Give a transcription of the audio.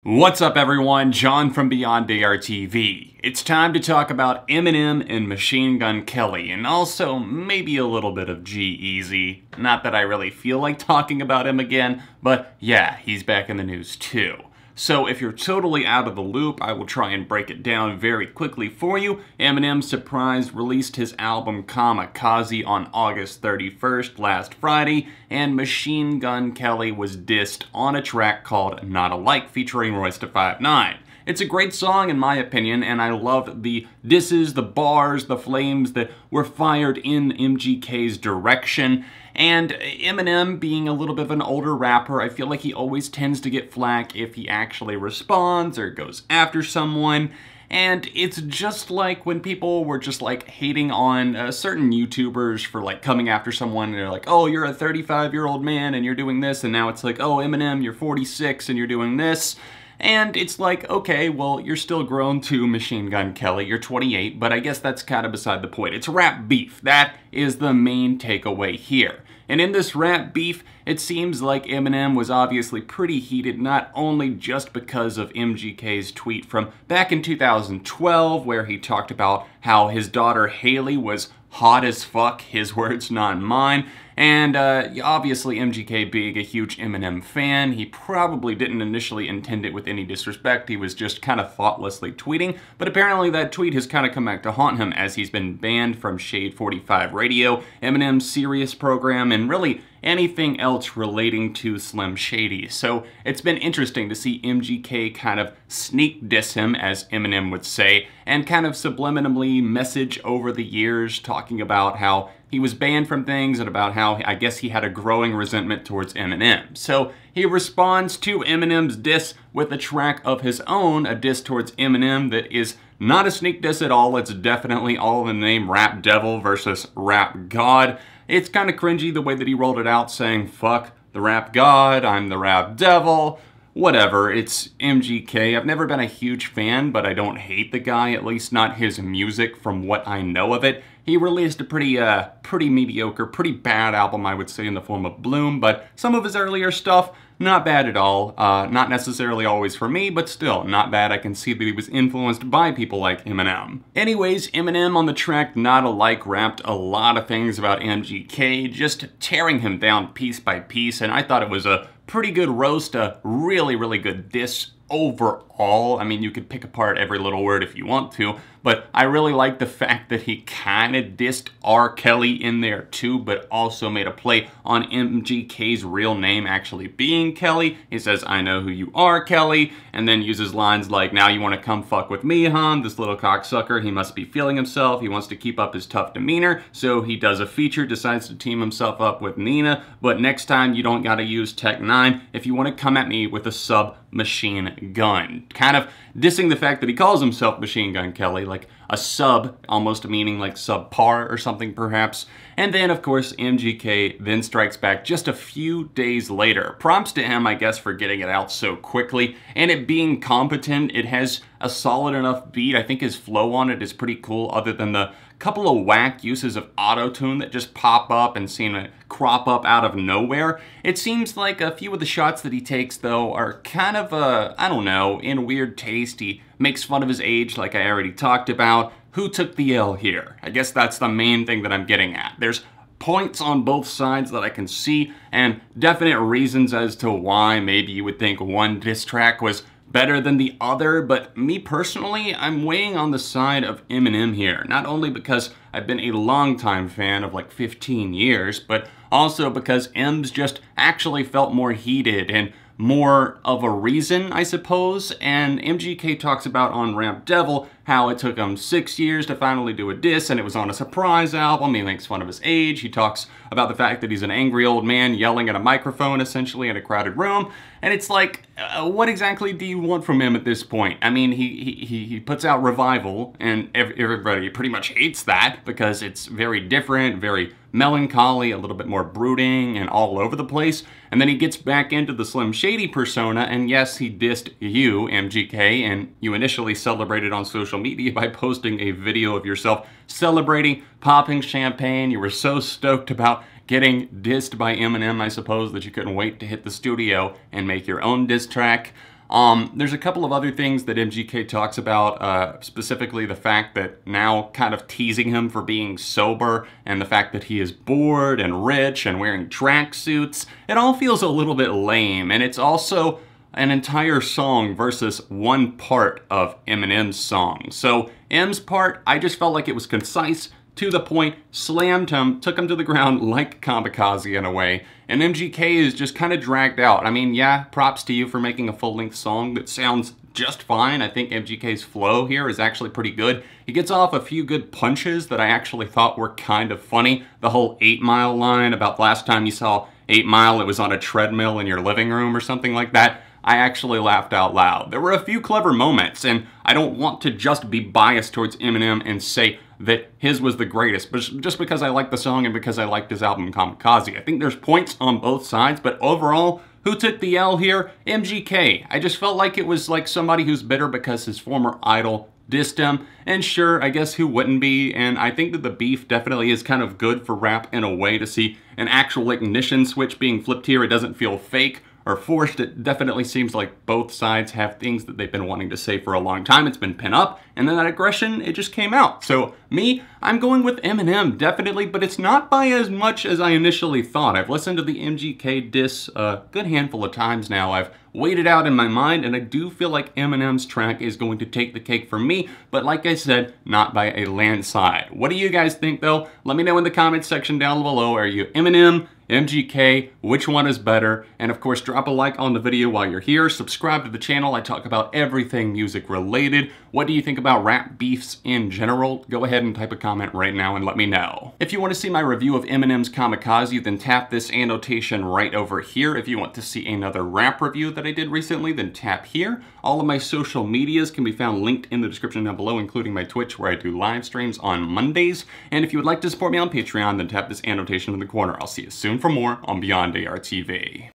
What's up everyone, John from Beyond ARTV. It's time to talk about Eminem and Machine Gun Kelly, and also maybe a little bit of G-Eazy. Not that I really feel like talking about him again, but yeah, he's back in the news too. So if you're totally out of the loop, I will try and break it down very quickly for you. Eminem surprise released his album Kamikaze on August 31st, last Friday, and Machine Gun Kelly was dissed on a track called Not Alike featuring Royce da 5'9". It's a great song in my opinion, and I loved the disses, the bars, the flames that were fired in MGK's direction. And Eminem, being a little bit of an older rapper, I feel like he always tends to get flack if he actually responds or goes after someone. And it's just like when people were just like hating on certain YouTubers for like coming after someone, and they're like, oh, you're a 35-year-old man and you're doing this, and now it's like, oh, Eminem, you're 46 and you're doing this. And it's like, okay, well, you're still grown to Machine Gun Kelly, you're 28, but I guess that's kind of beside the point. It's rap beef. That is the main takeaway here. And in this rap beef, it seems like Eminem was obviously pretty heated, not only just because of MGK's tweet from back in 2012, where he talked about how his daughter Haley was hot as fuck, his words, not mine. And obviously MGK being a huge Eminem fan, he probably didn't initially intend it with any disrespect. He was just kind of thoughtlessly tweeting, but apparently that tweet has kind of come back to haunt him as he's been banned from Shade 45 Radio, Eminem's Sirius program, and really anything else relating to Slim Shady. So it's been interesting to see MGK kind of sneak diss him, as Eminem would say, and kind of subliminally message over the years talking about how he was banned from things and about how I guess he had a growing resentment towards Eminem. So he responds to Eminem's diss with a track of his own, a diss towards Eminem that is not a sneak diss at all. It's definitely all in the name Rap Devil versus Rap God. It's kind of cringy the way that he rolled it out, saying, fuck the Rap God, I'm the Rap Devil. Whatever, it's MGK. I've never been a huge fan, but I don't hate the guy, at least not his music from what I know of it. He released a pretty mediocre, pretty bad album, I would say, in the form of Bloom, but some of his earlier stuff, not bad at all. Not necessarily always for me, but still, not bad. I can see that he was influenced by people like Eminem. Anyways, Eminem on the track Not Alike rapped a lot of things about MGK, just tearing him down piece by piece, and I thought it was a pretty good roast, a really, really good diss overall. I mean, you could pick apart every little word if you want to, but I really like the fact that he kind of dissed R. Kelly in there too, but also made a play on MGK's real name actually being Kelly. He says, I know who you are, Kelly, and then uses lines like, now you want to come fuck with me, huh? This little cocksucker, he must be feeling himself. He wants to keep up his tough demeanor, so he does a feature, decides to team himself up with Nina, but next time you don't gotta use Tech 9 if you want to come at me with a submachine gun. Kind of dissing the fact that he calls himself Machine Gun Kelly, like a sub, almost meaning like subpar or something perhaps. And then of course MGK then strikes back just a few days later. Props to him, I guess, for getting it out so quickly and it being competent. It has a solid enough beat. I think his flow on it is pretty cool, other than the couple of whack uses of auto-tune that just pop up and seem to crop up out of nowhere. It seems like a few of the shots that he takes, though, are kind of, I don't know, in weird taste. He makes fun of his age, like I already talked about. Who took the L here? I guess that's the main thing that I'm getting at. There's points on both sides that I can see, and definite reasons as to why maybe you would think one diss track was better than the other, but me personally, I'm weighing on the side of Eminem here. Not only because I've been a longtime fan of like 15 years, but also because Ems just actually felt more heated and more of a reason, I suppose. And MGK talks about on Rap Devil how it took him 6 years to finally do a diss, and it was on a surprise album. He makes fun of his age. He talks about the fact that he's an angry old man yelling at a microphone, essentially, in a crowded room. And it's like, what exactly do you want from him at this point? I mean, he puts out Revival, and everybody pretty much hates that because it's very different, very melancholy, a little bit more brooding, and all over the place. And then he gets back into the Slim Shady persona, and yes, he dissed you, MGK, and you initially celebrated on social media by posting a video of yourself celebrating, popping champagne. You were so stoked about getting dissed by Eminem, I suppose, that you couldn't wait to hit the studio and make your own diss track. There's a couple of other things that MGK talks about, specifically the fact that now kind of teasing him for being sober and the fact that he is bored and rich and wearing tracksuits. It all feels a little bit lame, and it's also an entire song versus one part of Eminem's song. So M's part, I just felt like it was concise, to the point, slammed him, took him to the ground like Kamikaze in a way, and MGK is just kind of dragged out. I mean, yeah, props to you for making a full-length song that sounds just fine. I think MGK's flow here is actually pretty good. He gets off a few good punches that I actually thought were kind of funny. The whole 8 Mile line about last time you saw 8 Mile, it was on a treadmill in your living room or something like that. I actually laughed out loud. There were a few clever moments, and I don't want to just be biased towards Eminem and say that his was the greatest, but just because I like the song and because I liked his album Kamikaze. I think there's points on both sides, but overall, who took the L here? MGK. I just felt like it was like somebody who's bitter because his former idol dissed him, and sure, I guess who wouldn't be, and I think that the beef definitely is kind of good for rap in a way to see an actual ignition switch being flipped here. It doesn't feel fake or forced. It definitely seems like both sides have things that they've been wanting to say for a long time. It's been pent up, and then that aggression, it just came out. So me, I'm going with Eminem, definitely, but it's not by as much as I initially thought. I've listened to the MGK diss a good handful of times now. I've weighed it out in my mind, and I do feel like Eminem's track is going to take the cake for me, but like I said, not by a landslide. What do you guys think though? Let me know in the comments section down below. Are you Eminem, MGK, which one is better? And of course, drop a like on the video while you're here. Subscribe to the channel. I talk about everything music related. What do you think about rap beefs in general? Go ahead and type a comment right now and let me know. If you want to see my review of Eminem's Kamikaze, then tap this annotation right over here. If you want to see another rap review that I did recently, then tap here. All of my social medias can be found linked in the description down below, including my Twitch, where I do live streams on Mondays. And if you would like to support me on Patreon, then tap this annotation in the corner. I'll see you soon for more on Beyond ARTV.